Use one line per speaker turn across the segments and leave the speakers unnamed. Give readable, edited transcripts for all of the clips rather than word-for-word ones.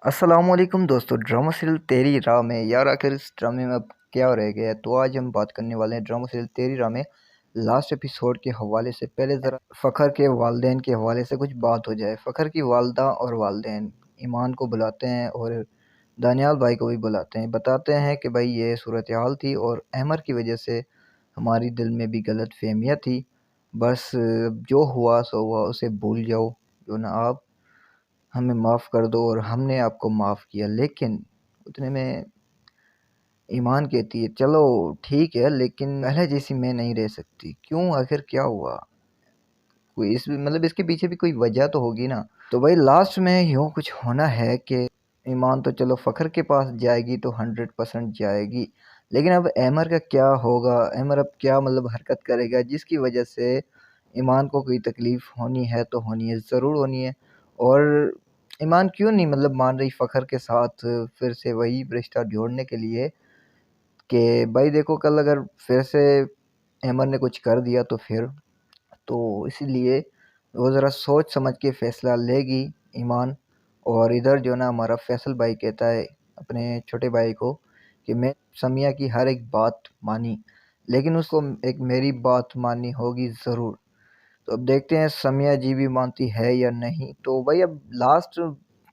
अस्सलामुअलैकुम दोस्तों, drama serial तेरी राह में यार आखिर इस ड्रामे में अब क्या रह गया है। तो आज हम बात करने वाले हैं ड्रामा सीरियल तेरी राह में लास्ट एपिसोड के हवाले से। पहले ज़रा फ़खर के वालदेन के हवाले से कुछ बात हो जाए। फ़खर की वालदा और वालदेन ईमान को बुलाते हैं और दानियाल भाई को भी बुलाते हैं, बताते हैं कि भाई ये सूरत हाल थी और अहमर की वजह से हमारी दिल में भी गलत फहमियाँ थी। बस जो हुआ सो हुआ, उसे भूल जाओ, जो ना आप हमें माफ़ कर दो और हमने आपको माफ़ किया। लेकिन उतने में ईमान कहती है चलो ठीक है, लेकिन पहले जैसी मैं नहीं रह सकती। क्यों, आखिर क्या हुआ? कोई इस मतलब इसके पीछे भी कोई वजह तो होगी ना। तो भाई लास्ट में यूँ कुछ होना है कि ईमान तो चलो फ़खर के पास जाएगी तो 100% जाएगी, लेकिन अब अहमर का क्या होगा? अहमर अब क्या मतलब हरकत करेगा जिसकी वजह से ईमान को कोई तकलीफ़ होनी है तो होनी है, ज़रूर होनी है। और ईमान क्यों नहीं मतलब मान रही फ़खर के साथ फिर से वही रिश्ता जोड़ने के लिए कि भाई देखो कल अगर फिर से अहमर ने कुछ कर दिया तो फिर, तो इसीलिए वो ज़रा सोच समझ के फ़ैसला लेगी ईमान। और इधर जो ना हमारा फैसल भाई कहता है अपने छोटे भाई को कि मैं समिया की हर एक बात मानी, लेकिन उसको एक मेरी बात माननी होगी ज़रूर। तो अब देखते हैं समिया जी भी मानती है या नहीं। तो भाई अब लास्ट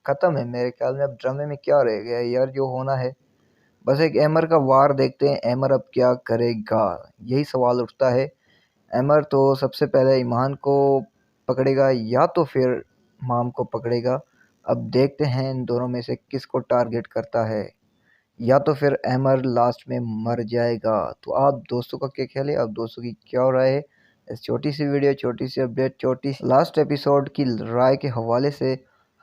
ख़त्म है मेरे ख्याल में। अब ड्रामे में क्या रह गया है यार, जो होना है बस एक अमर का वार देखते हैं। अमर अब क्या करेगा, यही सवाल उठता है। अमर तो सबसे पहले ईमान को पकड़ेगा या तो फिर माम को पकड़ेगा। अब देखते हैं इन दोनों में से किसको टारगेट करता है, या तो फिर अमर लास्ट में मर जाएगा। तो आप दोस्तों का क्या ख्याल है, आप दोस्तों की क्या राय है इस छोटी सी वीडियो, छोटी सी अपडेट, छोटी सी लास्ट एपिसोड की राय के हवाले से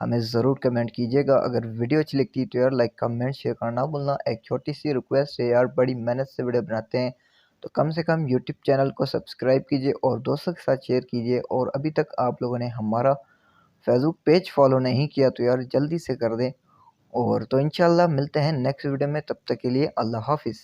हमें ज़रूर कमेंट कीजिएगा। अगर वीडियो अच्छी लगती है तो यार लाइक कमेंट शेयर करना ना भूलना। एक छोटी सी रिक्वेस्ट है यार, बड़ी मेहनत से वीडियो बनाते हैं तो कम से कम यूट्यूब चैनल को सब्सक्राइब कीजिए और दोस्तों के साथ शेयर कीजिए। और अभी तक आप लोगों ने हमारा फेसबुक पेज फॉलो नहीं किया तो यार जल्दी से कर दें। और तो इंशाल्लाह मिलते हैं नेक्स्ट वीडियो में, तब तक के लिए अल्लाह हाफिज़।